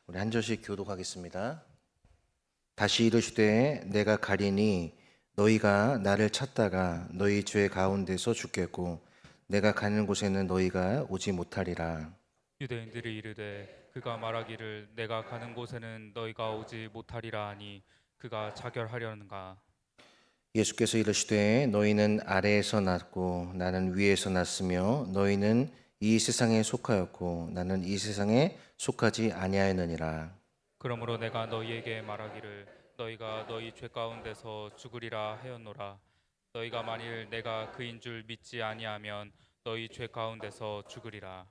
우리 한 절씩 교독하겠습니다. 다시 이르시되 내가 가리니 너희가 나를 찾다가 너희 죄 가운데서 죽겠고 내가 가는 곳에는 너희가 오지 못하리라. 유대인들이 이르되 그가 말하기를 내가 가는 곳에는 너희가 오지 못하리라 하니 그가 자결하려는가. 예수께서 이르시되 너희는 아래에서 났고 나는 위에서 났으며 너희는 이 세상에 속하였고 나는 이 세상에 속하지 아니하였느니라. 그러므로 내가 너희에게 말하기를 너희가 너희 죄 가운데서 죽으리라 하였노라. 너희가 만일 내가 그인 줄 믿지 아니하면 너희 죄 가운데서 죽으리라.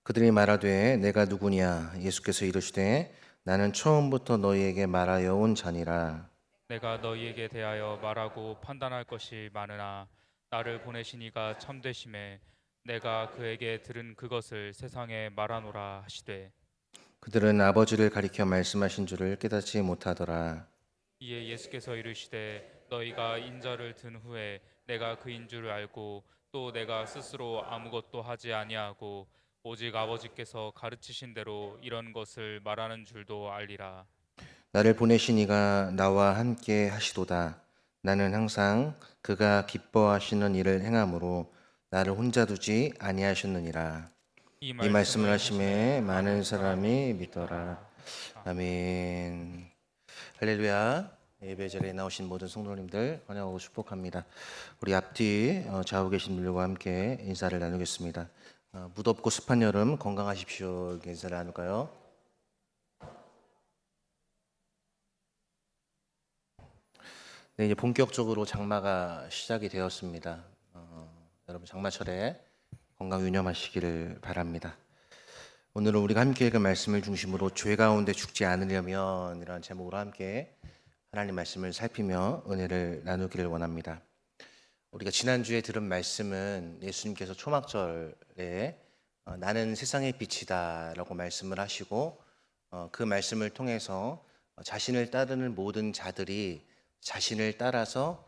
그들이 말하되 내가 누구냐? 예수께서 이르시되 나는 처음부터 너희에게 말하여 온 자니라. 내가 너희에게 대하여 말하고 판단할 것이 많으나 나를 보내신 이가 참되심에 내가 그에게 들은 그것을 세상에 말하노라 하시되. 그들은 아버지를 가리켜 말씀하신 줄을 깨닫지 못하더라. 이에 예수께서 이르시되 너희가 인자를 든 후에 내가 그인 줄 알고 또 내가 스스로 아무것도 하지 아니하고 오직 아버지께서 가르치신 대로 이런 것을 말하는 줄도 알리라. 나를 보내신 이가 나와 함께 하시도다. 나는 항상 그가 기뻐하시는 일을 행함으로 나를 혼자 두지 아니하셨느니라. 이 이 말씀을 말씀을 하심에 하심에 많은 많은 사람이 사람이 믿더라. 믿더라. 아멘. 할렐루야. 예배자리에 나오신 모든 성도님들 환영하고 축복합니다. 우리 앞뒤 좌우 계신 분들과 함께 인사를 나누겠습니다. 무덥고 습한 여름 건강하십시오. 이렇게 인사를 나눌까요? 네, 이제 본격적으로 장마가 시작이 되었습니다. 여러분 장마철에 건강 유념하시기를 바랍니다. 오늘은 우리가 함께 읽은 말씀을 중심으로 죄 가운데 죽지 않으려면 이라는 제목으로 함께 하나님 말씀을 살피며 은혜를 나누기를 원합니다. 우리가 지난주에 들은 말씀은 예수님께서 초막절에 나는 세상의 빛이다 라고 말씀을 하시고 그 말씀을 통해서 자신을 따르는 모든 자들이 자신을 따라서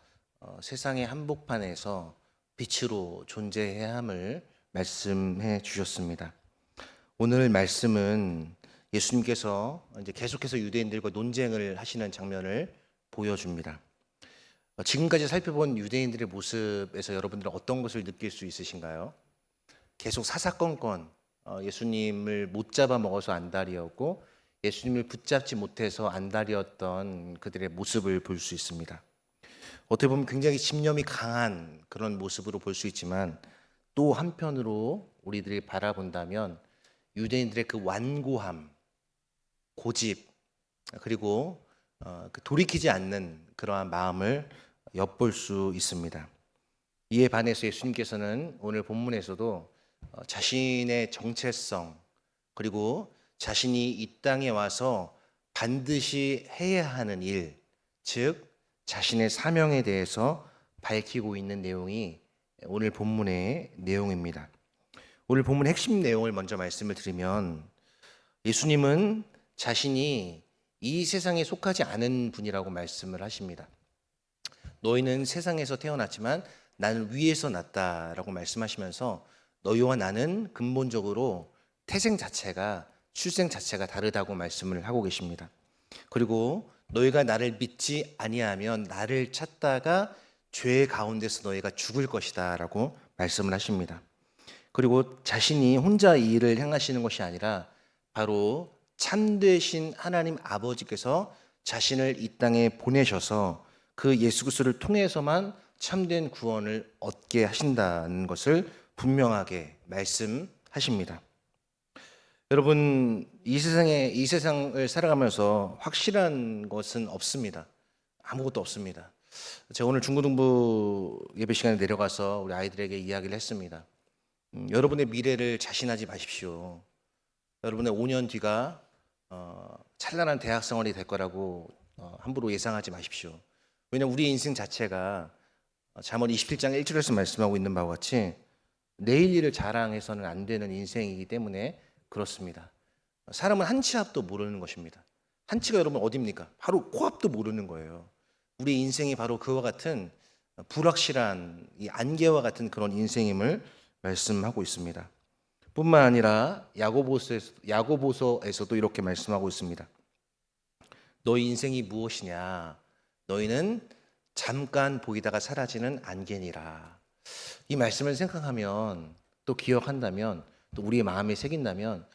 세상의 한복판에서 빛으로 존재해야 함을 말씀해 주셨습니다. 오늘 말씀은 예수님께서 이제 계속해서 유대인들과 논쟁을 하시는 장면을 보여줍니다. 지금까지 살펴본 유대인들의 모습에서 여러분들은 어떤 것을 느낄 수 있으신가요? 계속 사사건건 예수님을 못 잡아 먹어서 안달이었고 예수님을 붙잡지 못해서 안달이었던 그들의 모습을 볼 수 있습니다. 어떻게 보면 굉장히 집념이 강한 그런 모습으로 볼 수 있지만 또 한편으로 우리들이 바라본다면 유대인들의 그 완고함, 고집 그리고 그 돌이키지 않는 그러한 마음을 엿볼 수 있습니다. 이에 반해서 예수님께서는 오늘 본문에서도 자신의 정체성 그리고 자신이 이 땅에 와서 반드시 해야 하는 일, 즉 자신의 사명에 대해서 밝히고 있는 내용이 오늘 본문의 내용입니다. 오늘 본문 핵심 내용을 먼저 말씀을 드리면 예수님은 자신이 이 세상에 속하지 않은 분이라고 말씀을 하십니다. 너희는 세상에서 태어났지만 나는 위에서 났다라고 말씀하시면서 너희와 나는 근본적으로 태생 자체가 출생 자체가 다르다고 말씀을 하고 계십니다. 그리고 너희가 나를 믿지 아니하면 나를 찾다가 죄 가운데서 너희가 죽을 것이다라고 말씀을 하십니다. 그리고 자신이 혼자 이 일을 행하시는 것이 아니라 바로 참되신 하나님 아버지께서 자신을 이 땅에 보내셔서 그 예수 그리스도를 통해서만 참된 구원을 얻게 하신다는 것을 분명하게 말씀하십니다. 여러분 이 세상을 살아가면서 확실한 것은 없습니다. 아무것도 없습니다. 제가 오늘 중고등부 예배 시간에 내려가서 우리 아이들에게 이야기를 했습니다. 여러분의 미래를 자신하지 마십시오. 여러분의 5년 뒤가 찬란한 대학 생활이 될 거라고 함부로 예상하지 마십시오. 왜냐하면 우리 인생 자체가 잠언 27장 1절에서 말씀하고 있는 바와 같이 내일 일을 자랑해서는 안 되는 인생이기 때문에 그렇습니다. 사람은 한 치 앞도 모르는 것입니다. 한 치가 여러분 어디입니까? 바로 코앞도 모르는 거예요. 우리 인생이 바로 그와 같은 불확실한 이 안개와 같은 그런 인생임을 말씀하고 있습니다. 뿐만 아니라 야고보서에서도 이렇게 말씀하고 있습니다. 너희 인생이 무엇이냐? 너희는 잠깐 보이다가 사라지는 안개니라. 이 말씀을 생각하면, 또 기억한다면, 또 우리의 마음에 새긴다면,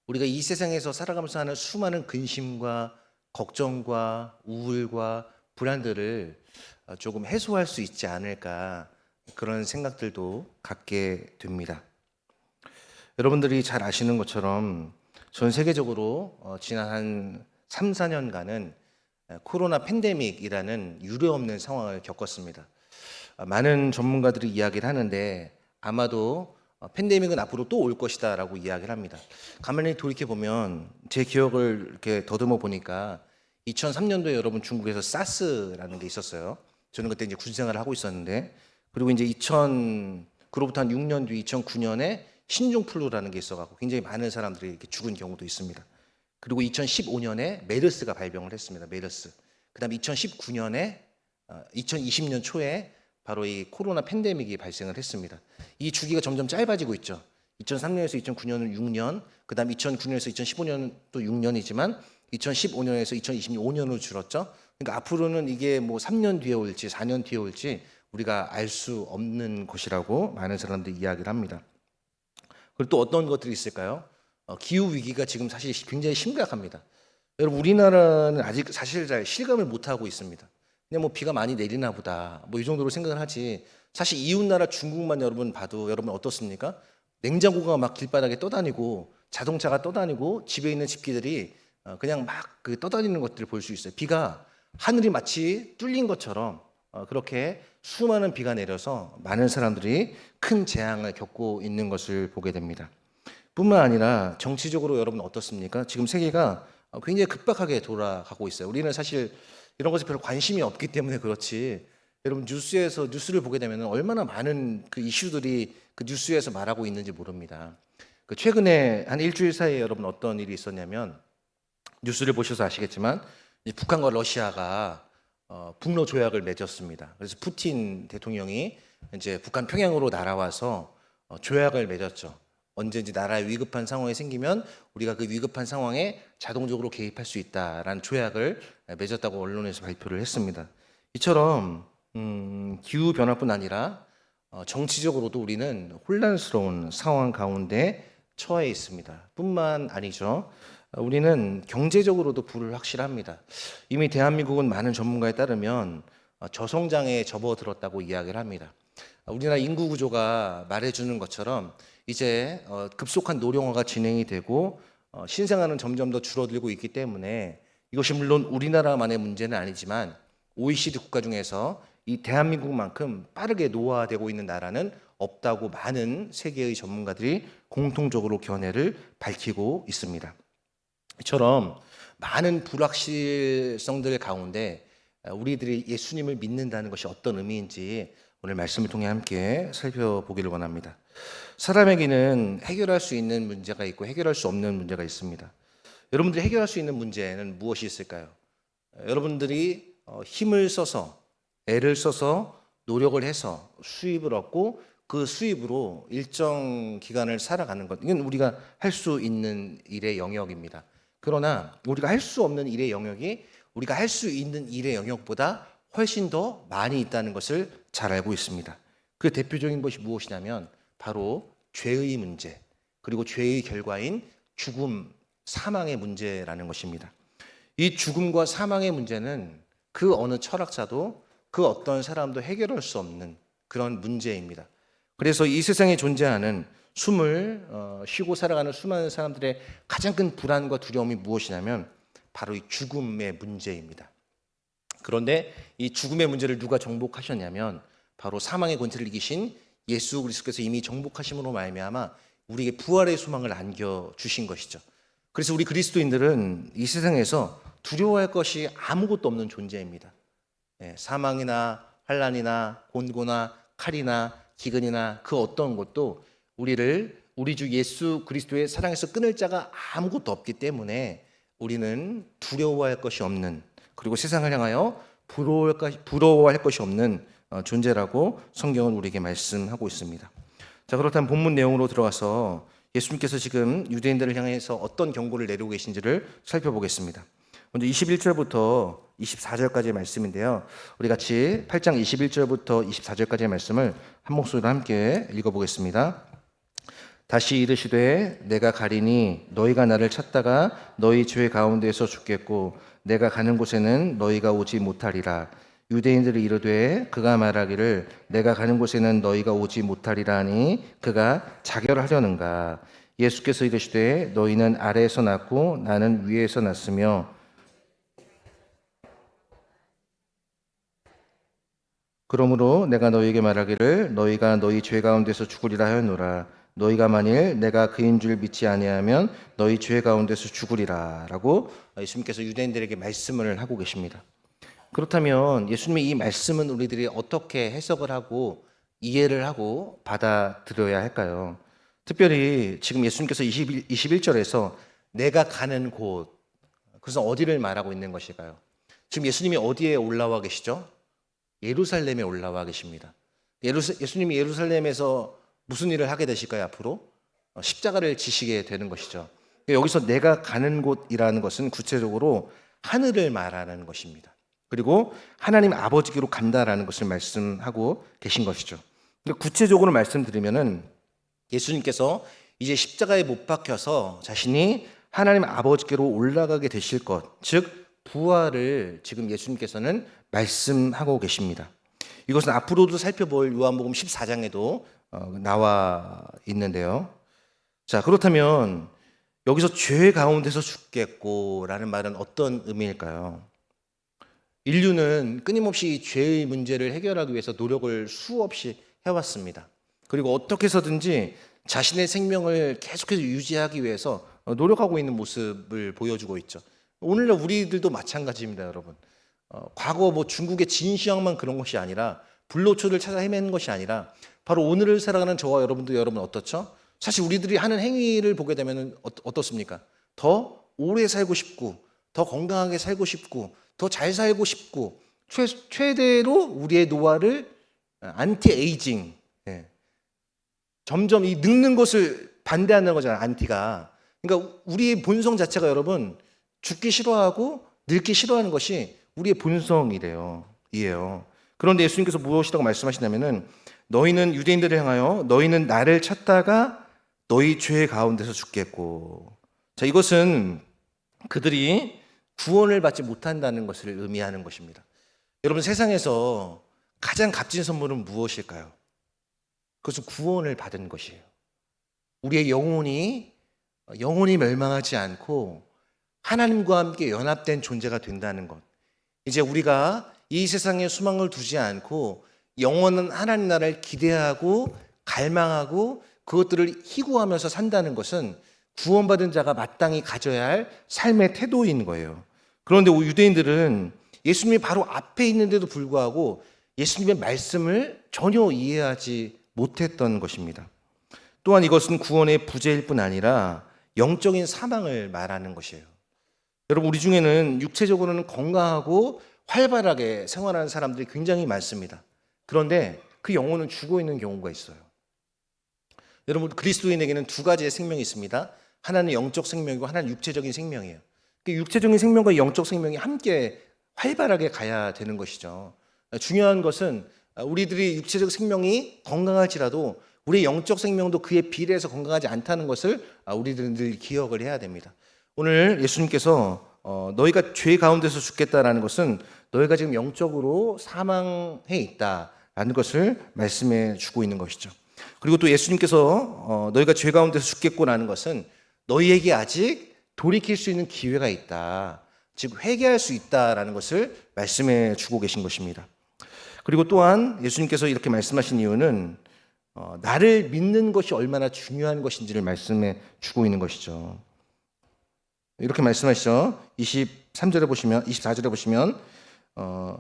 우리가 이 세상에서 살아가면서 하는 수많은 근심과 걱정과 우울과 불안들을 조금 해소할 수 있지 않을까, 그런 생각들도 갖게 됩니다. 여러분들이 잘 아시는 것처럼 전 세계적으로 지난 한 3, 4년간은 코로나 팬데믹이라는 유례없는 상황을 겪었습니다. 많은 전문가들이 이야기를 하는데 아마도 팬데믹은 앞으로 또 올 것이다 라고 이야기를 합니다. 가만히 돌이켜 보면 제 기억을 이렇게 더듬어 보니까 2003년도에 여러분 중국에서 사스라는 게 있었어요. 저는 그때 이제 군생활을 하고 있었는데, 그리고 이제 그로부터 한 6년 뒤 2009년에 신종플루라는 게 있어갖고 굉장히 많은 사람들이 이렇게 죽은 경우도 있습니다. 그리고 2015년에 메르스가 발병을 했습니다. 메르스. 그다음에 2019년에 2020년 초에 바로 이 코로나 팬데믹이 발생을 했습니다. 이 주기가 점점 짧아지고 있죠. 2003년에서 2009년은 6년, 그다음 2009년에서 2015년 또 6년이지만 2015년에서 2025년으로 줄었죠. 그러니까 앞으로는 이게 뭐 3년 뒤에 올지 4년 뒤에 올지 우리가 알 수 없는 것이라고 많은 사람들이 이야기를 합니다. 그리고 또 어떤 것들이 있을까요? 기후 위기가 지금 사실 굉장히 심각합니다. 여러분, 우리나라는 아직 사실 잘 실감을 못 하고 있습니다. 그냥 뭐 비가 많이 내리나 보다, 뭐 이 정도로 생각을 하지. 사실 이웃 나라 중국만 여러분 봐도 여러분 어떻습니까? 냉장고가 막 길바닥에 떠다니고 자동차가 떠다니고 집에 있는 집기들이 그냥 막 그 떠다니는 것들을 볼 수 있어요. 비가 하늘이 마치 뚫린 것처럼 그렇게 수많은 비가 내려서 많은 사람들이 큰 재앙을 겪고 있는 것을 보게 됩니다. 뿐만 아니라 정치적으로 여러분 어떻습니까? 지금 세계가 굉장히 급박하게 돌아가고 있어요. 우리는 사실 이런 것에 별로 관심이 없기 때문에 그렇지, 여러분 뉴스를 보게 되면 얼마나 많은 그 이슈들이 그 뉴스에서 말하고 있는지 모릅니다. 그 최근에 한 일주일 사이에 여러분 어떤 일이 있었냐면, 뉴스를 보셔서 아시겠지만 북한과 러시아가 북러 조약을 맺었습니다. 그래서 푸틴 대통령이 이제 북한 평양으로 날아와서 조약을 맺었죠. 언제든지 나라에 위급한 상황이 생기면 우리가 그 위급한 상황에 자동적으로 개입할 수 있다라는 조약을 맺었다고 언론에서 발표를 했습니다. 이처럼 기후 변화뿐 아니라 정치적으로도 우리는 혼란스러운 상황 가운데 처해 있습니다. 뿐만 아니죠. 우리는 경제적으로도 불확실합니다. 이미 대한민국은 많은 전문가에 따르면 저성장에 접어들었다고 이야기를 합니다. 우리나라 인구 구조가 말해주는 것처럼 이제 급속한 노령화가 진행이 되고 신생아는 점점 더 줄어들고 있기 때문에 이것이 물론 우리나라만의 문제는 아니지만 OECD 국가 중에서 이 대한민국만큼 빠르게 노화되고 있는 나라는 없다고 많은 세계의 전문가들이 공통적으로 견해를 밝히고 있습니다. 이처럼 많은 불확실성들 가운데 우리들이 예수님을 믿는다는 것이 어떤 의미인지 오늘 말씀을 통해 함께 살펴보기를 원합니다. 사람에게는 해결할 수 있는 문제가 있고 해결할 수 없는 문제가 있습니다. 여러분들이 해결할 수 있는 문제는 무엇이 있을까요? 여러분들이 힘을 써서, 애를 써서, 노력을 해서 수입을 얻고 그 수입으로 일정 기간을 살아가는 것, 이건 우리가 할 수 있는 일의 영역입니다. 그러나 우리가 할 수 없는 일의 영역이 우리가 할 수 있는 일의 영역보다 훨씬 더 많이 있다는 것을 잘 알고 있습니다. 그 대표적인 것이 무엇이냐면 바로 죄의 문제, 그리고 죄의 결과인 죽음, 사망의 문제라는 것입니다. 이 죽음과 사망의 문제는 그 어느 철학자도 그 어떤 사람도 해결할 수 없는 그런 문제입니다. 그래서 이 세상에 존재하는 숨을 쉬고 살아가는 수많은 사람들의 가장 큰 불안과 두려움이 무엇이냐면 바로 이 죽음의 문제입니다. 그런데 이 죽음의 문제를 누가 정복하셨냐면 바로 사망의 권세를 이기신 예수 그리스도께서 이미 정복하심으로 말미암아 우리에게 부활의 소망을 안겨주신 것이죠. 그래서 우리 그리스도인들은 이 세상에서 두려워할 것이 아무것도 없는 존재입니다. 사망이나 환난이나 곤고나 칼이나 기근이나 그 어떤 것도 우리 주 예수 그리스도의 사랑에서 끊을 자가 아무것도 없기 때문에 우리는 두려워할 것이 없는, 그리고 세상을 향하여 부러워할 것이 없는 존재라고 성경은 우리에게 말씀하고 있습니다. 자, 그렇다면 본문 내용으로 들어가서 예수님께서 지금 유대인들을 향해서 어떤 경고를 내리고 계신지를 살펴보겠습니다. 먼저 21절부터 24절까지의 말씀인데요. 우리 같이 8장 21절부터 24절까지의 말씀을 한 목소리로 함께 읽어보겠습니다. 다시 이르시되 내가 가리니 너희가 나를 찾다가 너희 죄 가운데에서 죽겠고 내가 가는 곳에는 너희가 오지 못하리라. 유대인들이 이르되 그가 말하기를 내가 가는 곳에는 너희가 오지 못하리라 하니 그가 자결하려는가. 예수께서 이르시되 너희는 아래에서 났고 나는 위에서 났으며 그러므로 내가 너희에게 말하기를 너희가 너희 죄 가운데서 죽으리라 하였노라. 너희가 만일 내가 그인 줄 믿지 아니하면 너희 죄 가운데서 죽으리라 라고 예수님께서 유대인들에게 말씀을 하고 계십니다. 그렇다면 예수님의 이 말씀은 우리들이 어떻게 해석을 하고 이해를 하고 받아들여야 할까요? 특별히 지금 예수님께서 21절에서 내가 가는 곳, 그것은 어디를 말하고 있는 것일까요? 지금 예수님이 어디에 올라와 계시죠? 예루살렘에 올라와 계십니다. 예수님이 예루살렘에서 무슨 일을 하게 되실까요? 앞으로 십자가를 지시게 되는 것이죠. 여기서 내가 가는 곳이라는 것은 구체적으로 하늘을 말하는 것입니다. 그리고 하나님 아버지께로 간다라는 것을 말씀하고 계신 것이죠. 구체적으로 말씀드리면은 예수님께서 이제 십자가에 못 박혀서 자신이 하나님 아버지께로 올라가게 되실 것, 즉 부활을 지금 예수님께서는 말씀하고 계십니다. 이것은 앞으로도 살펴볼 요한복음 14장에도 나와 있는데요. 자, 그렇다면 여기서 죄 가운데서 죽겠고라는 말은 어떤 의미일까요? 인류는 끊임없이 죄의 문제를 해결하기 위해서 노력을 수없이 해왔습니다. 그리고 어떻게 해서든지 자신의 생명을 계속해서 유지하기 위해서 노력하고 있는 모습을 보여주고 있죠. 오늘날 우리들도 마찬가지입니다, 여러분. 과거 뭐 중국의 진시황만 그런 것이 아니라 불로초를 찾아 헤매는 것이 아니라 바로 오늘을 살아가는 저와 여러분도 여러분 어떻죠? 사실 우리들이 하는 행위를 보게 되면 어떻습니까? 더 오래 살고 싶고 더 건강하게 살고 싶고 더 잘 살고 싶고 최대로 우리의 노화를 안티 에이징, 점점 이 늙는 것을 반대하는 거잖아요. 안티가. 그러니까 우리의 본성 자체가 여러분 죽기 싫어하고 늙기 싫어하는 것이 우리의 본성이래요. 이에요. 그런데 예수님께서 무엇이라고 말씀하시냐면은 너희는 유대인들을 향하여 너희는 나를 찾다가 너희 죄 가운데서 죽겠고. 자, 이것은 그들이 구원을 받지 못한다는 것을 의미하는 것입니다. 여러분, 세상에서 가장 값진 선물은 무엇일까요? 그것은 구원을 받은 것이에요. 우리의 영혼이 멸망하지 않고 하나님과 함께 연합된 존재가 된다는 것. 이제 우리가 이 세상에 수망을 두지 않고 영원한 하나님 나라를 기대하고 갈망하고 그것들을 희구하면서 산다는 것은 구원받은 자가 마땅히 가져야 할 삶의 태도인 거예요. 그런데 유대인들은 예수님이 바로 앞에 있는데도 불구하고 예수님의 말씀을 전혀 이해하지 못했던 것입니다. 또한 이것은 구원의 부재일 뿐 아니라 영적인 사망을 말하는 것이에요. 여러분, 우리 중에는 육체적으로는 건강하고 활발하게 생활하는 사람들이 굉장히 많습니다. 그런데 그 영혼은 죽어 있는 경우가 있어요. 여러분, 그리스도인에게는 두 가지의 생명이 있습니다. 하나는 영적 생명이고 하나는 육체적인 생명이에요. 그 육체적인 생명과 영적 생명이 함께 활발하게 가야 되는 것이죠. 중요한 것은 우리들이 육체적 생명이 건강할지라도 우리의 영적 생명도 그에 비례해서 건강하지 않다는 것을 우리들은 늘 기억을 해야 됩니다. 오늘 예수님께서 너희가 죄 가운데서 죽겠다라는 것은 너희가 지금 영적으로 사망해 있다라는 것을 말씀해 주고 있는 것이죠. 그리고 또 예수님께서 너희가 죄 가운데서 죽겠고라는 것은 너희에게 아직 돌이킬 수 있는 기회가 있다. 즉 회개할 수 있다라는 것을 말씀해 주고 계신 것입니다. 그리고 또한 예수님께서 이렇게 말씀하신 이유는 나를 믿는 것이 얼마나 중요한 것인지를 말씀해 주고 있는 것이죠. 이렇게 말씀하시죠. 23절에 보시면 24절에 보시면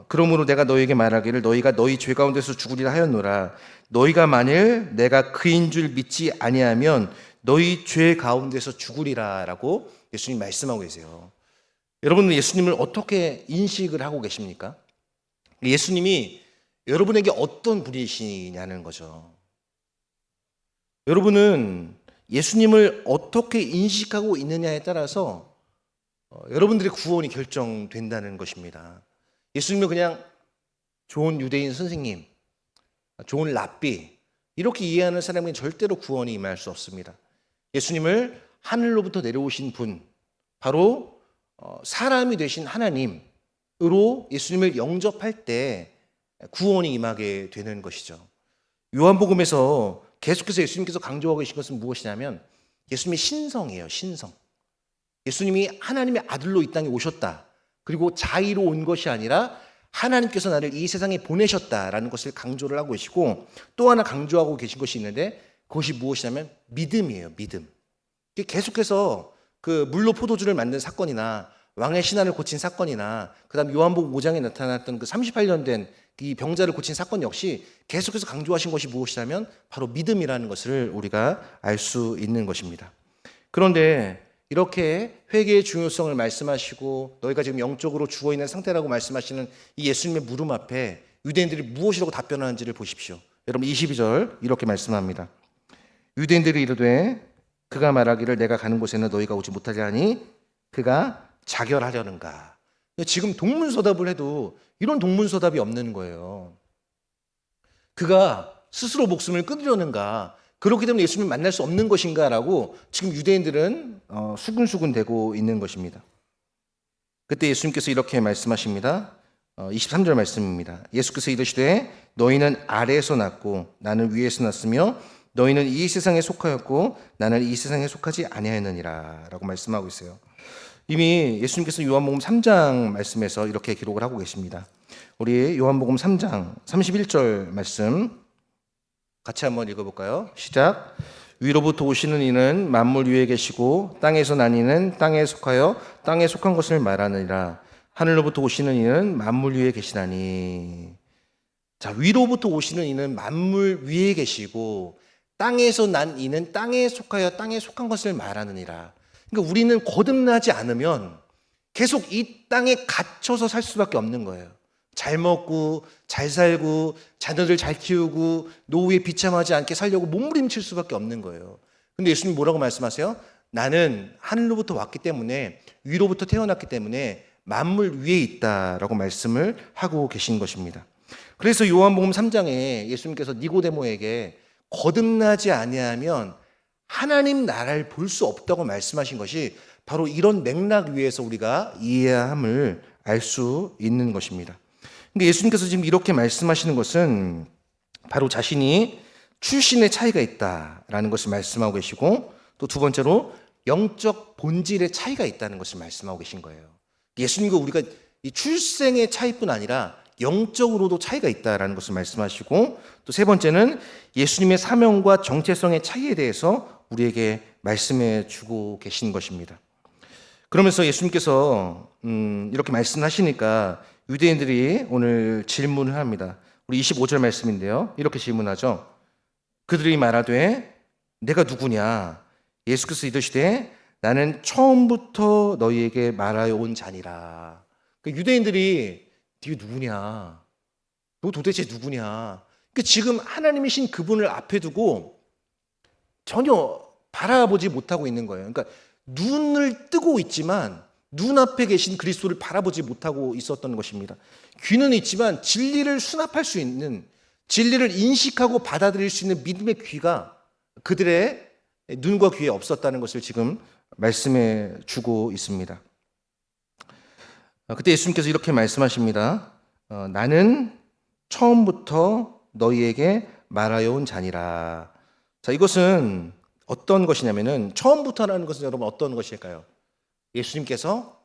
그러므로 내가 너희에게 말하기를 너희가 너희 죄 가운데서 죽으리라 하였노라. 너희가 만일 내가 그인 줄 믿지 아니하면 너희 죄 가운데서 죽으리라라고 예수님 말씀하고 계세요. 여러분은 예수님을 어떻게 인식을 하고 계십니까? 예수님이 여러분에게 어떤 분이시냐는 거죠. 여러분은 예수님을 어떻게 인식하고 있느냐에 따라서 여러분들의 구원이 결정된다는 것입니다. 예수님을 그냥 좋은 유대인 선생님, 좋은 랍비 이렇게 이해하는 사람은 절대로 구원이 임할 수 없습니다. 예수님을 하늘로부터 내려오신 분, 바로 사람이 되신 하나님으로 예수님을 영접할 때 구원이 임하게 되는 것이죠. 요한복음에서 계속해서 예수님께서 강조하고 계신 것은 무엇이냐면 예수님의 신성이에요. 신성. 예수님이 하나님의 아들로 이 땅에 오셨다. 그리고 자의로 온 것이 아니라 하나님께서 나를 이 세상에 보내셨다라는 것을 강조를 하고 계시고, 또 하나 강조하고 계신 것이 있는데 그것이 무엇이냐면 믿음이에요. 믿음. 계속해서 그 물로 포도주를 만든 사건이나 왕의 신안을 고친 사건이나 그다음 요한복음 5장에 나타났던 그 38년 된 이 병자를 고친 사건 역시 계속해서 강조하신 것이 무엇이냐면 바로 믿음이라는 것을 우리가 알 수 있는 것입니다. 그런데 이렇게 회개의 중요성을 말씀하시고 너희가 지금 영적으로 죽어있는 상태라고 말씀하시는 이 예수님의 물음 앞에 유대인들이 무엇이라고 답변하는지를 보십시오. 여러분 22절 이렇게 말씀합니다. 유대인들이 이르되 그가 말하기를 내가 가는 곳에는 너희가 오지 못하려 하니 그가 자결하려는가. 지금 동문서답을 해도 이런 동문서답이 없는 거예요. 그가 스스로 목숨을 끊으려는가, 그렇기 때문에 예수님을 만날 수 없는 것인가라고 지금 유대인들은 수군수군대고 있는 것입니다. 그때 예수님께서 이렇게 말씀하십니다. 23절 말씀입니다. 예수께서 이르시되 너희는 아래에서 났고 나는 위에서 났으며 너희는 이 세상에 속하였고 나는 이 세상에 속하지 아니하였느니라 라고 말씀하고 있어요. 이미 예수님께서 요한복음 3장 말씀에서 이렇게 기록을 하고 계십니다. 우리 요한복음 3장 31절 말씀 같이 한번 읽어볼까요? 시작. 위로부터 오시는 이는 만물 위에 계시고 땅에서 난 이는 땅에 속하여 땅에 속한 것을 말하느니라. 하늘로부터 오시는 이는 만물 위에 계시나니. 자, 위로부터 오시는 이는 만물 위에 계시고 땅에서 난 이는 땅에 속하여 땅에 속한 것을 말하느니라. 그러니까 우리는 거듭나지 않으면 계속 이 땅에 갇혀서 살 수밖에 없는 거예요. 잘 먹고 잘 살고 자녀들 잘 키우고 노후에 비참하지 않게 살려고 몸부림칠 수밖에 없는 거예요. 근데 예수님 뭐라고 말씀하세요? 나는 하늘로부터 왔기 때문에, 위로부터 태어났기 때문에 만물 위에 있다라고 말씀을 하고 계신 것입니다. 그래서 요한복음 3장에 예수님께서 니고데모에게 거듭나지 아니하면 하나님 나라를 볼 수 없다고 말씀하신 것이 바로 이런 맥락 위에서 우리가 이해함을 알 수 있는 것입니다. 그러니까 예수님께서 지금 이렇게 말씀하시는 것은 바로 자신이 출신의 차이가 있다라는 것을 말씀하고 계시고, 또 두 번째로 영적 본질의 차이가 있다는 것을 말씀하고 계신 거예요. 예수님과 우리가 이 출생의 차이뿐 아니라 영적으로도 차이가 있다라는 것을 말씀하시고, 또 세 번째는 예수님의 사명과 정체성의 차이에 대해서 우리에게 말씀해 주고 계신 것입니다. 그러면서 예수님께서 이렇게 말씀하시니까 유대인들이 오늘 질문을 합니다. 우리 25절 말씀인데요. 이렇게 질문하죠. 그들이 말하되 내가 누구냐? 예수께서 이르시되 나는 처음부터 너희에게 말하여 온 자니라. 유대인들이 네가 누구냐? 너 도대체 누구냐? 지금 하나님이신 그분을 앞에 두고 전혀 바라보지 못하고 있는 거예요. 그러니까 눈을 뜨고 있지만 눈앞에 계신 그리스도를 바라보지 못하고 있었던 것입니다. 귀는 있지만 진리를 수납할 수 있는, 진리를 인식하고 받아들일 수 있는 믿음의 귀가 그들의 눈과 귀에 없었다는 것을 지금 말씀해 주고 있습니다. 그때 예수님께서 이렇게 말씀하십니다. 나는 처음부터 너희에게 말하여 온 자니라. 자, 이것은 어떤 것이냐면은, 처음부터라는 것은 여러분 어떤 것일까요? 예수님께서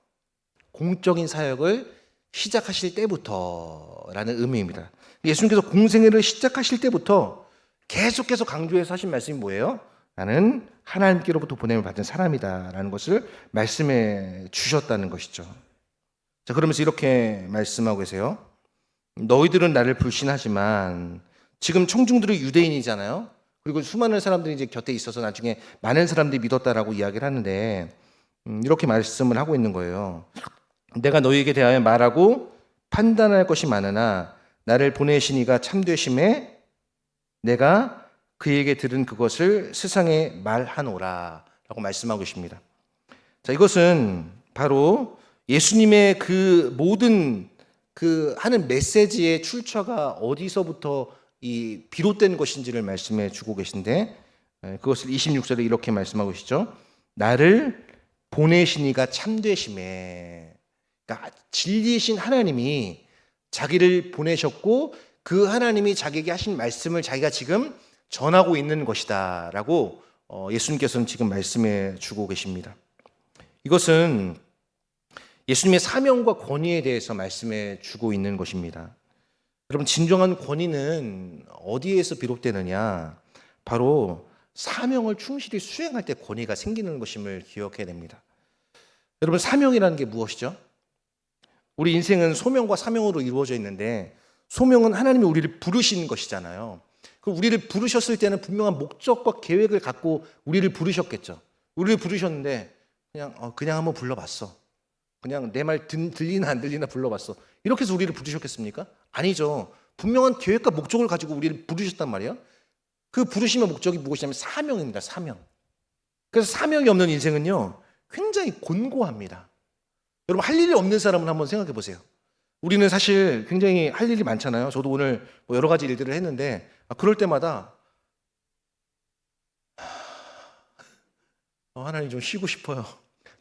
공적인 사역을 시작하실 때부터라는 의미입니다. 예수님께서 공생애를 시작하실 때부터 계속해서 강조해서 하신 말씀이 뭐예요? 나는 하나님께로부터 보냄을 받은 사람이다라는 것을 말씀해 주셨다는 것이죠. 자, 그러면서 이렇게 말씀하고 계세요. 너희들은 나를 불신하지만, 지금 청중들이 유대인이잖아요. 그리고 수많은 사람들이 이제 곁에 있어서 나중에 많은 사람들이 믿었다라고 이야기를 하는데, 이렇게 말씀을 하고 있는 거예요. 내가 너희에게 대하여 말하고 판단할 것이 많으나 나를 보내신 이가 참되심에 내가 그에게 들은 그것을 세상에 말하노라 라고 말씀하고 계십니다. 자, 이것은 바로 예수님의 그 모든 그 하는 메시지의 출처가 어디서부터 이 비롯된 것인지를 말씀해 주고 계신데, 그것을 26절에 이렇게 말씀하고 계시죠. 나를 보내시니가 참되심에, 그러니까 진리이신 하나님이 자기를 보내셨고 그 하나님이 자기에게 하신 말씀을 자기가 지금 전하고 있는 것이다 라고 예수님께서는 지금 말씀해 주고 계십니다. 이것은 예수님의 사명과 권위에 대해서 말씀해 주고 있는 것입니다. 여러분, 진정한 권위는 어디에서 비롯되느냐? 바로 사명을 충실히 수행할 때 권위가 생기는 것임을 기억해야 됩니다. 여러분, 사명이라는 게 무엇이죠? 우리 인생은 소명과 사명으로 이루어져 있는데, 소명은 하나님이 우리를 부르신 것이잖아요. 그 우리를 부르셨을 때는 분명한 목적과 계획을 갖고 우리를 부르셨겠죠. 우리를 부르셨는데 그냥 한번 불러봤어. 그냥 내 말 들리나 안 들리나 불러봤어. 이렇게 해서 우리를 부르셨겠습니까? 아니죠. 분명한 계획과 목적을 가지고 우리를 부르셨단 말이에요. 그 부르심의 목적이 무엇이냐면 사명입니다. 사명. 그래서 사명이 없는 인생은요, 굉장히 곤고합니다. 여러분, 할 일이 없는 사람은 한번 생각해 보세요. 우리는 사실 굉장히 할 일이 많잖아요. 저도 오늘 뭐 여러 가지 일들을 했는데 그럴 때마다 하나님 좀 쉬고 싶어요.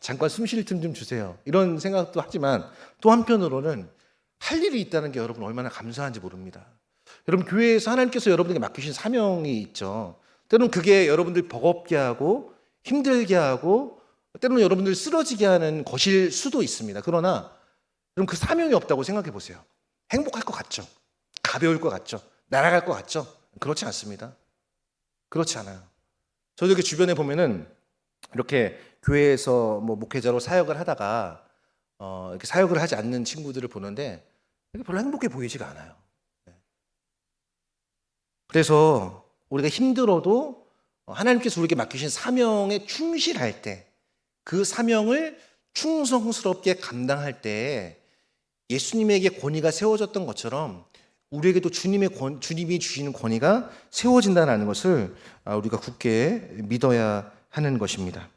잠깐 숨 쉴 틈 좀 주세요. 이런 생각도 하지만 또 한편으로는 할 일이 있다는 게 여러분 얼마나 감사한지 모릅니다. 여러분, 교회에서 하나님께서 여러분에게 맡기신 사명이 있죠. 때로는 그게 여러분들 버겁게 하고 힘들게 하고 때로는 여러분들 쓰러지게 하는 것일 수도 있습니다. 그러나 여러분, 그 사명이 없다고 생각해 보세요. 행복할 것 같죠? 가벼울 것 같죠? 날아갈 것 같죠? 그렇지 않습니다. 그렇지 않아요. 저도 이렇게 주변에 보면은 이렇게 교회에서 뭐 목회자로 사역을 하다가 이렇게 사역을 하지 않는 친구들을 보는데 별로 행복해 보이지가 않아요. 그래서 우리가 힘들어도 하나님께서 우리에게 맡기신 사명에 충실할 때, 그 사명을 충성스럽게 감당할 때 예수님에게 권위가 세워졌던 것처럼 우리에게도 주님이 주시는 권위가 세워진다는 것을 우리가 굳게 믿어야 하는 것입니다.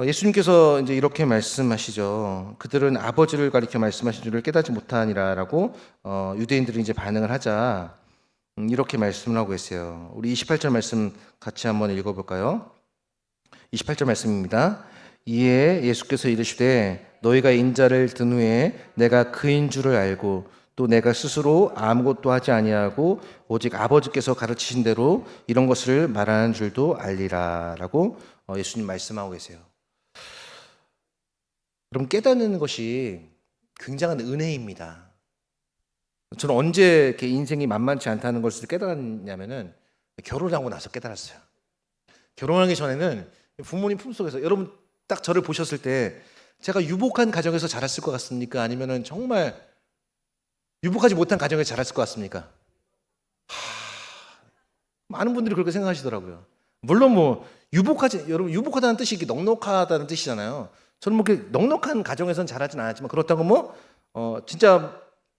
예수님께서 이제 이렇게 말씀하시죠. 그들은 아버지를 가리켜 말씀하신 줄을 깨닫지 못하니라라고 유대인들이 이제 반응을 하자 이렇게 말씀을 하고 계세요. 우리 28절 말씀 같이 한번 읽어볼까요? 28절 말씀입니다. 이에 예수께서 이르시되 너희가 인자를 든 후에 내가 그인 줄을 알고 또 내가 스스로 아무것도 하지 아니하고 오직 아버지께서 가르치신 대로 이런 것을 말하는 줄도 알리라 라고 예수님 말씀하고 계세요. 여러분, 깨닫는 것이 굉장한 은혜입니다. 저는 언제 이렇게 인생이 만만치 않다는 것을 깨달았냐면은 결혼하고 나서 깨달았어요. 결혼하기 전에는 부모님 품속에서, 여러분 딱 저를 보셨을 때 제가 유복한 가정에서 자랐을 것 같습니까? 아니면은 정말 유복하지 못한 가정에서 자랐을 것 같습니까? 많은 분들이 그렇게 생각하시더라고요. 물론 뭐 여러분 유복하다는 뜻이 이렇게 넉넉하다는 뜻이잖아요. 저는 뭐 이렇게 넉넉한 가정에서는 자라진 않았지만 그렇다고 뭐 진짜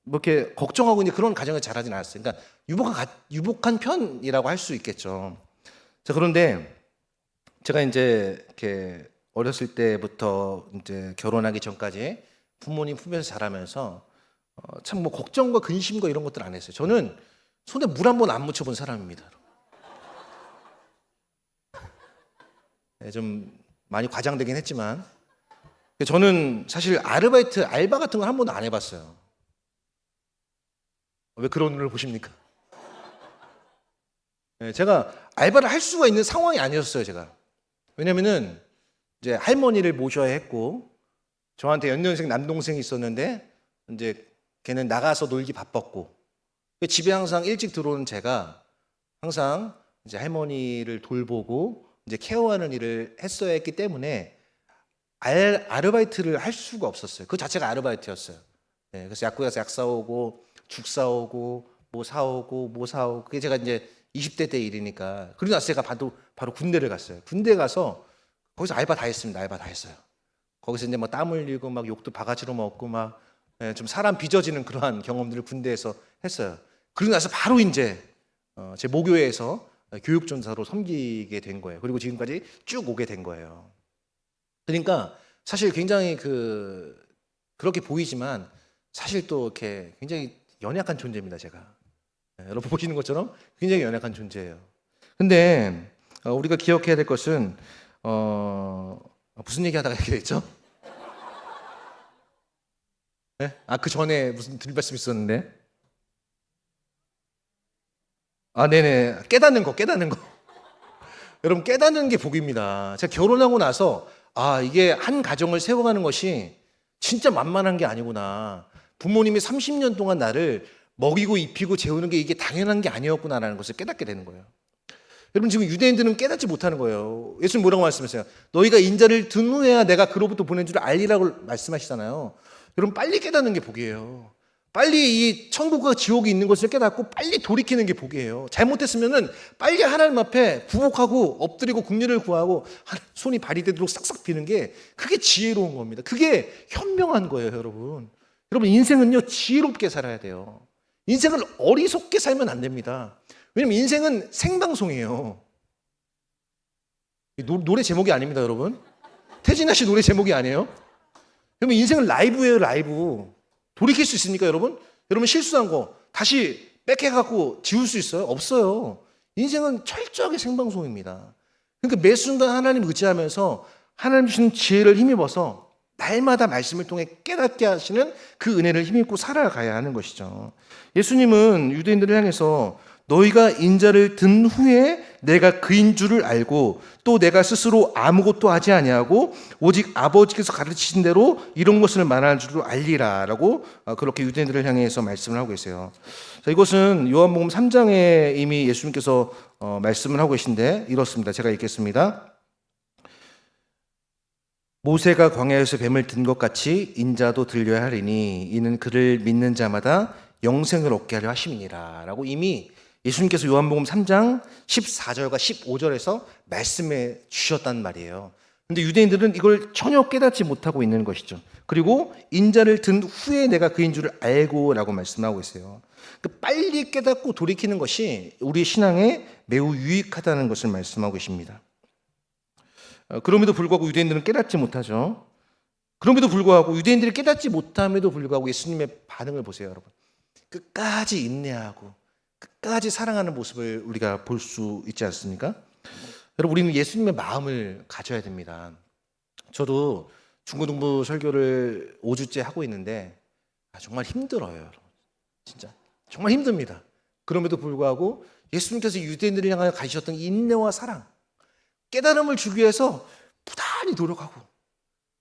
뭐 이렇게 걱정하고 있는 그런 가정에 자라진 않았어요. 그러니까 유복한 편이라고 할 수 있겠죠. 자, 그런데 제가 이제 이렇게 어렸을 때부터 이제 결혼하기 전까지 부모님 품에서 자라면서 참 뭐 걱정과 근심과 이런 것들 안 했어요. 저는 손에 물 한 번 안 묻혀본 사람입니다. 네, 좀 많이 과장되긴 했지만 저는 사실 아르바이트, 알바 같은 걸 한 번도 안 해봤어요. 왜 그런 눈을 보십니까? 네, 제가 알바를 할 수가 있는 상황이 아니었어요, 제가. 왜냐면은 이제 할머니를 모셔야 했고 저한테 연년생 남동생이 있었는데 이제 걔는 나가서 놀기 바빴고 집에 항상 일찍 들어오는 제가 항상 이제 할머니를 돌보고 이제 케어하는 일을 했어야 했기 때문에 아르바이트를 할 수가 없었어요. 그 자체가 아르바이트였어요. 네, 그래서 약국에 가서 약 사오고 죽 사오고 뭐 사오고 그게 제가 이제 20대 때 일이니까. 그러고 나서 제가 바로 군대를 갔어요. 군대 가서 거기서 알바 다 했습니다. 알바 다 했어요. 거기서 이제 뭐 땀 흘리고 막 욕도 바가지로 먹고 막 좀 사람 빚어지는 그러한 경험들을 군대에서 했어요. 그러고 나서 바로 이제 제 모교회에서 교육전사로 섬기게 된 거예요. 그리고 지금까지 쭉 오게 된 거예요. 그러니까 사실 굉장히 그렇게 보이지만 사실 또 이렇게 굉장히 연약한 존재입니다, 제가. 여러분 보시는 것처럼 굉장히 연약한 존재예요. 근데 우리가 기억해야 될 것은 무슨 얘기하다가 이렇게 됐죠? 네? 그 전에 무슨 드릴 말씀 있었는데. 네네. 깨닫는 거. 여러분 깨닫는 게 복입니다. 제가 결혼하고 나서 이게 한 가정을 세워가는 것이 진짜 만만한 게 아니구나. 부모님이 30년 동안 나를 먹이고 입히고 재우는 게 이게 당연한 게 아니었구나라는 것을 깨닫게 되는 거예요. 여러분 지금 유대인들은 깨닫지 못하는 거예요. 예수님 뭐라고 말씀하세요? 너희가 인자를 든 후에야 내가 그로부터 보낸 줄 알리라고 말씀하시잖아요. 여러분 빨리 깨닫는 게 복이에요. 빨리 이 천국과 지옥이 있는 것을 깨닫고 빨리 돌이키는 게 복이에요. 잘못했으면은 빨리 하나님 앞에 굴복하고 엎드리고 긍휼을 구하고 손이 발이 되도록 싹싹 비는 게 그게 지혜로운 겁니다. 그게 현명한 거예요, 여러분. 여러분 인생은요 지혜롭게 살아야 돼요. 인생을 어리석게 살면 안 됩니다. 왜냐면 인생은 생방송이에요. 노래 제목이 아닙니다, 여러분. 태진아 씨 노래 제목이 아니에요. 여러분 인생은 라이브예요, 라이브. 돌이킬 수 있습니까, 여러분? 여러분 실수한 거 다시 뺏겨갖고 지울 수 있어요? 없어요. 인생은 철저하게 생방송입니다. 그러니까 매 순간 하나님 의지하면서 하나님 주시는 지혜를 힘입어서 날마다 말씀을 통해 깨닫게 하시는 그 은혜를 힘입고 살아가야 하는 것이죠. 예수님은 유대인들을 향해서 너희가 인자를 든 후에 내가 그인 줄을 알고 또 내가 스스로 아무것도 하지 아니하고 오직 아버지께서 가르치신 대로 이런 것을 말하는 줄로 알리라라고 그렇게 유대인들을 향해서 말씀을 하고 계세요. 자, 이것은 요한복음 3장에 이미 예수님께서 말씀을 하고 계신데 이렇습니다. 제가 읽겠습니다. 모세가 광야에서 뱀을 든 것 같이 인자도 들려야 하리니 이는 그를 믿는 자마다 영생을 얻게 하려 하심이니라 라고 이미 예수님께서 요한복음 3장 14절과 15절에서 말씀해 주셨단 말이에요. 근데 유대인들은 이걸 전혀 깨닫지 못하고 있는 것이죠. 그리고 인자를 든 후에 내가 그인 줄을 알고 라고 말씀하고 있어요. 빨리 깨닫고 돌이키는 것이 우리 신앙에 매우 유익하다는 것을 말씀하고 계십니다. 그럼에도 불구하고 유대인들은 깨닫지 못하죠. 그럼에도 불구하고 유대인들이 깨닫지 못함에도 불구하고 예수님의 반응을 보세요, 여러분. 끝까지 인내하고 끝까지 사랑하는 모습을 우리가 볼 수 있지 않습니까? 여러분 우리는 예수님의 마음을 가져야 됩니다. 저도 중고등부 설교를 5주째 하고 있는데 정말 힘들어요, 여러분. 진짜 정말 힘듭니다. 그럼에도 불구하고 예수님께서 유대인들을 향하여 가지셨던 인내와 사랑, 깨달음을 주기 위해서 부단히 노력하고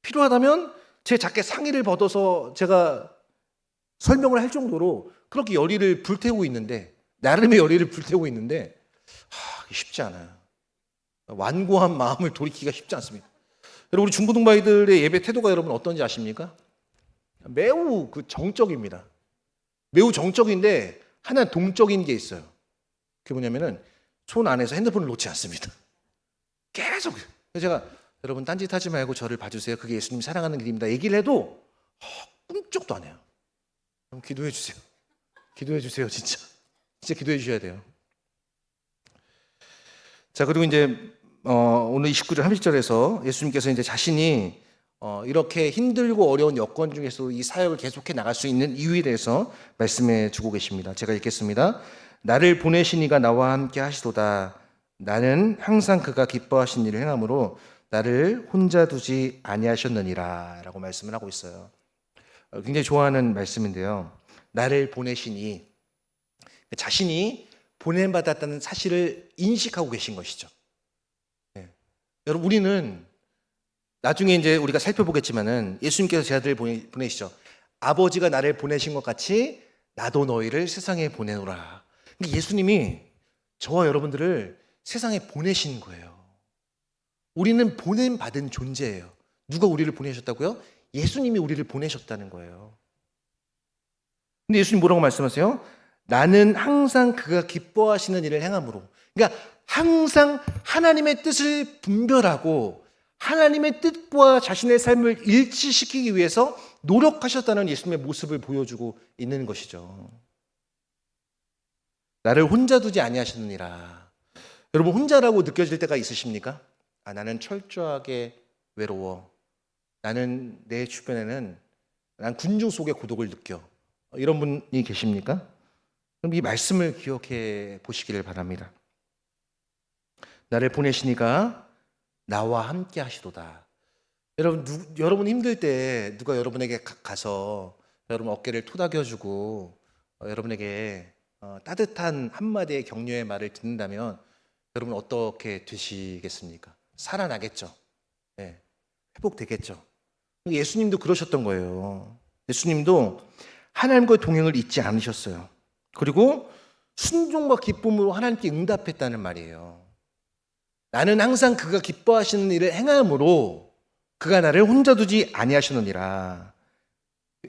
필요하다면 제 자켓 상의를 벗어서 제가 설명을 할 정도로 그렇게 열의를 불태우고 있는데 나름의 열의를 불태우고 있는데 쉽지 않아요. 완고한 마음을 돌이키기가 쉽지 않습니다. 여러분 우리 중고등부 아이들의 예배 태도가 여러분 어떤지 아십니까? 매우 정적입니다. 매우 정적인데 하나 동적인 게 있어요. 그게 뭐냐면은 손 안에서 핸드폰을 놓지 않습니다. 계속. 그래서 제가 여러분 딴짓하지 말고 저를 봐주세요. 그게 예수님 사랑하는 길입니다. 얘기를 해도 꿈쩍도 안 해요. 그럼 기도해 주세요. 기도해 주세요, 진짜. 진짜 기도해 주셔야 돼요. 자, 그리고 이제 오늘 29절 30절에서 예수님께서 이제 자신이 이렇게 힘들고 어려운 여건 중에서 이 사역을 계속해 나갈 수 있는 이유에 대해서 말씀해 주고 계십니다. 제가 읽겠습니다. 나를 보내신 이가 나와 함께 하시도다. 나는 항상 그가 기뻐하신 일을 행함으로 나를 혼자 두지 아니하셨느니라 라고 말씀을 하고 있어요. 굉장히 좋아하는 말씀인데요. 나를 보내시니 자신이 보냄받았다는 사실을 인식하고 계신 것이죠. 네. 여러분 우리는 나중에 이제 우리가 살펴보겠지만은 예수님께서 제 아들을 보내시죠. 아버지가 나를 보내신 것 같이 나도 너희를 세상에 보내노라. 그러니까 예수님이 저와 여러분들을 세상에 보내신 거예요. 우리는 보냄받은 존재예요. 누가 우리를 보내셨다고요? 예수님이 우리를 보내셨다는 거예요. 근데 예수님 뭐라고 말씀하세요? 나는 항상 그가 기뻐하시는 일을 행함으로. 그러니까 항상 하나님의 뜻을 분별하고 하나님의 뜻과 자신의 삶을 일치시키기 위해서 노력하셨다는 예수님의 모습을 보여주고 있는 것이죠. 나를 혼자 두지 아니하셨느니라. 여러분 혼자라고 느껴질 때가 있으십니까? 나는 철저하게 외로워. 나는 내 주변에는 난 군중 속의 고독을 느껴. 이런 분이 계십니까? 그럼 이 말씀을 기억해 보시기를 바랍니다. 나를 보내시니가 나와 함께 하시도다. 여러분 힘들 때 누가 여러분에게 가서 여러분 어깨를 토닥여주고 여러분에게 따뜻한 한마디의 격려의 말을 듣는다면 여러분 어떻게 되시겠습니까? 살아나겠죠. 네, 회복되겠죠. 예수님도 그러셨던 거예요. 예수님도 하나님과의 동행을 잊지 않으셨어요. 그리고 순종과 기쁨으로 하나님께 응답했다는 말이에요. 나는 항상 그가 기뻐하시는 일을 행함으로 그가 나를 혼자 두지 아니하시느니라.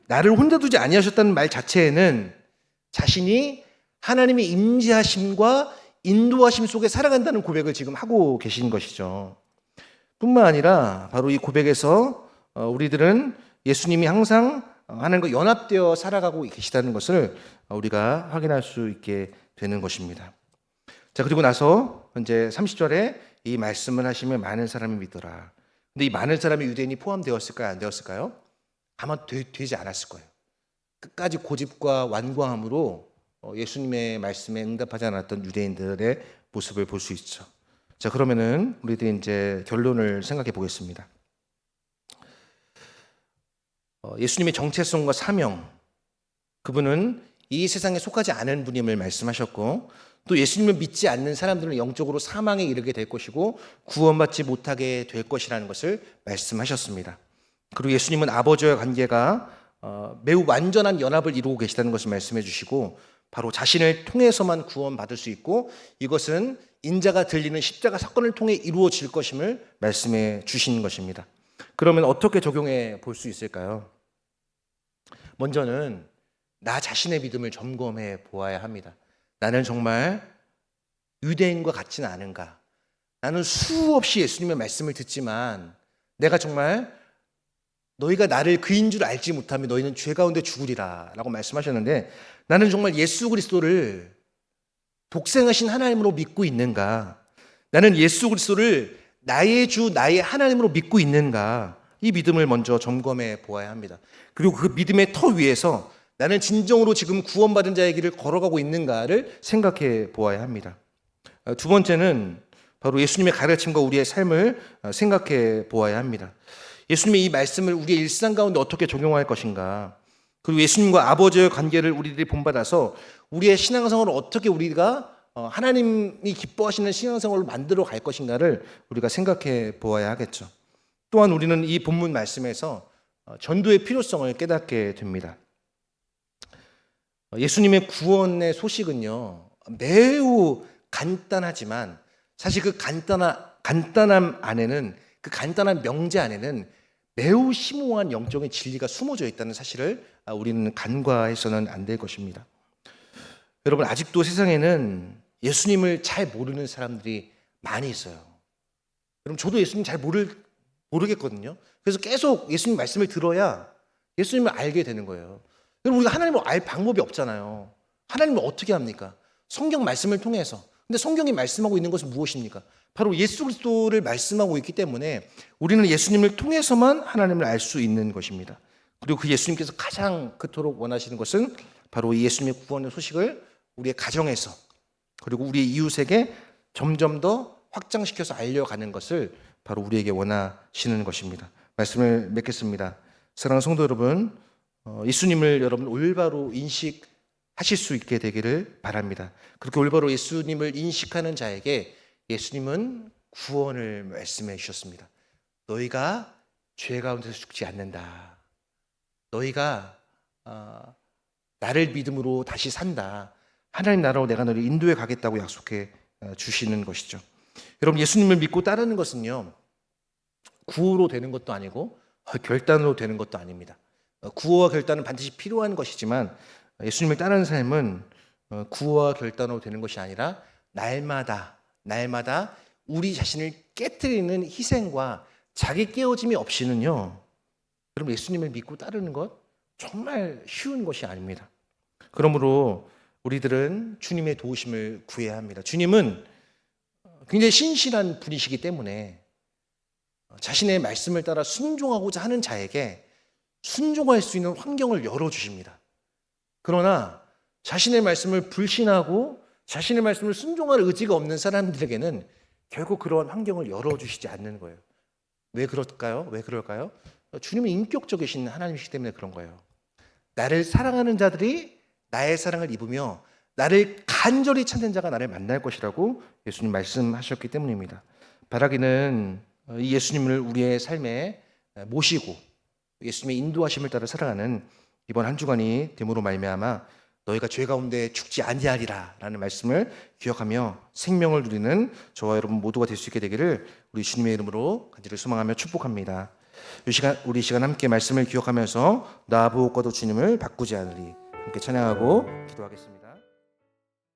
나를 혼자 두지 아니하셨다는 말 자체에는 자신이 하나님의 임재하심과 인도하심 속에 살아간다는 고백을 지금 하고 계신 것이죠. 뿐만 아니라 바로 이 고백에서 우리들은 예수님이 항상 하나님과 연합되어 살아가고 계시다는 것을 우리가 확인할 수 있게 되는 것입니다. 자, 그리고 나서 이제 30절에 이 말씀을 하시면 많은 사람이 믿더라. 근데 이 많은 사람이 유대인이 포함되었을까요? 안 되었을까요? 아마 되지 않았을 거예요. 끝까지 고집과 완고함으로 예수님의 말씀에 응답하지 않았던 유대인들의 모습을 볼 수 있죠. 자, 그러면은 우리들이 이제 결론을 생각해 보겠습니다. 예수님의 정체성과 사명, 그분은 이 세상에 속하지 않은 분임을 말씀하셨고, 또 예수님을 믿지 않는 사람들은 영적으로 사망에 이르게 될 것이고 구원받지 못하게 될 것이라는 것을 말씀하셨습니다. 그리고 예수님은 아버지와의 관계가 매우 완전한 연합을 이루고 계시다는 것을 말씀해 주시고, 바로 자신을 통해서만 구원받을 수 있고 이것은 인자가 들리는 십자가 사건을 통해 이루어질 것임을 말씀해 주신 것입니다. 그러면 어떻게 적용해 볼 수 있을까요? 먼저는 나 자신의 믿음을 점검해 보아야 합니다. 나는 정말 유대인과 같지는 않은가? 나는 수없이 예수님의 말씀을 듣지만 내가 정말 너희가 나를 그인 줄 알지 못하면 너희는 죄 가운데 죽으리라 라고 말씀하셨는데, 나는 정말 예수 그리스도를 독생하신 하나님으로 믿고 있는가? 나는 예수 그리스도를 나의 주, 나의 하나님으로 믿고 있는가? 이 믿음을 먼저 점검해 보아야 합니다. 그리고 그 믿음의 터 위에서 나는 진정으로 지금 구원받은 자의 길을 걸어가고 있는가를 생각해 보아야 합니다. 두 번째는 바로 예수님의 가르침과 우리의 삶을 생각해 보아야 합니다. 예수님의 이 말씀을 우리의 일상 가운데 어떻게 적용할 것인가, 그리고 예수님과 아버지의 관계를 우리들이 본받아서 우리의 신앙생활을 어떻게 우리가 하나님이 기뻐하시는 신앙생활을 만들어 갈 것인가를 우리가 생각해 보아야 하겠죠. 또한 우리는 이 본문 말씀에서 전도의 필요성을 깨닫게 됩니다. 예수님의 구원의 소식은요, 매우 간단하지만 사실 그 간단함 안에는, 그 간단한 명제 안에는 매우 심오한 영적인 진리가 숨어져 있다는 사실을 우리는 간과해서는 안 될 것입니다. 여러분, 아직도 세상에는 예수님을 잘 모르는 사람들이 많이 있어요. 여러분, 저도 예수님 잘 모르겠거든요. 그래서 계속 예수님 말씀을 들어야 예수님을 알게 되는 거예요. 여러분, 우리가 하나님을 알 방법이 없잖아요. 하나님을 어떻게 합니까? 성경 말씀을 통해서. 근데 성경이 말씀하고 있는 것은 무엇입니까? 바로 예수 그리스도를 말씀하고 있기 때문에 우리는 예수님을 통해서만 하나님을 알 수 있는 것입니다. 그리고 그 예수님께서 가장 그토록 원하시는 것은 바로 이 예수님의 구원의 소식을 우리의 가정에서, 그리고 우리의 이웃에게 점점 더 확장시켜서 알려가는 것을 바로 우리에게 원하시는 것입니다. 말씀을 맺겠습니다. 사랑하는 성도 여러분, 예수님을 여러분 올바로 인식하실 수 있게 되기를 바랍니다. 그렇게 올바로 예수님을 인식하는 자에게 예수님은 구원을 말씀해 주셨습니다. 너희가 죄 가운데서 죽지 않는다. 너희가 나를 믿음으로 다시 산다. 하나님 나라로 내가 너를 인도해 가겠다고 약속해 주시는 것이죠. 여러분, 예수님을 믿고 따르는 것은요, 구호로 되는 것도 아니고 결단으로 되는 것도 아닙니다. 구호와 결단은 반드시 필요한 것이지만 예수님을 따르는 삶은 구호와 결단으로 되는 것이 아니라 날마다 우리 자신을 깨트리는 희생과 자기 깨어짐이 없이는요, 여러분, 예수님을 믿고 따르는 것 정말 쉬운 것이 아닙니다. 그러므로 우리들은 주님의 도우심을 구해야 합니다. 주님은 굉장히 신실한 분이시기 때문에 자신의 말씀을 따라 순종하고자 하는 자에게 순종할 수 있는 환경을 열어주십니다. 그러나 자신의 말씀을 불신하고 자신의 말씀을 순종할 의지가 없는 사람들에게는 결국 그러한 환경을 열어주시지 않는 거예요. 왜 그럴까요? 왜 그럴까요? 주님은 인격적이신 하나님이시기 때문에 그런 거예요. 나를 사랑하는 자들이 나의 사랑을 입으며 나를 간절히 찾는 자가 나를 만날 것이라고 예수님 말씀하셨기 때문입니다. 바라기는 이 예수님을 우리의 삶에 모시고 예수님의 인도하심을 따라 살아가는 이번 한 주간이 됨으로 말미암아 너희가 죄 가운데 죽지 아니하리라 라는 말씀을 기억하며 생명을 누리는 저와 여러분 모두가 될 수 있게 되기를 우리 주님의 이름으로 간절히 소망하며 축복합니다. 우리 시간 함께 말씀을 기억하면서 나 보고도 주님을 바꾸지 않으리 함께 찬양하고 기도하겠습니다.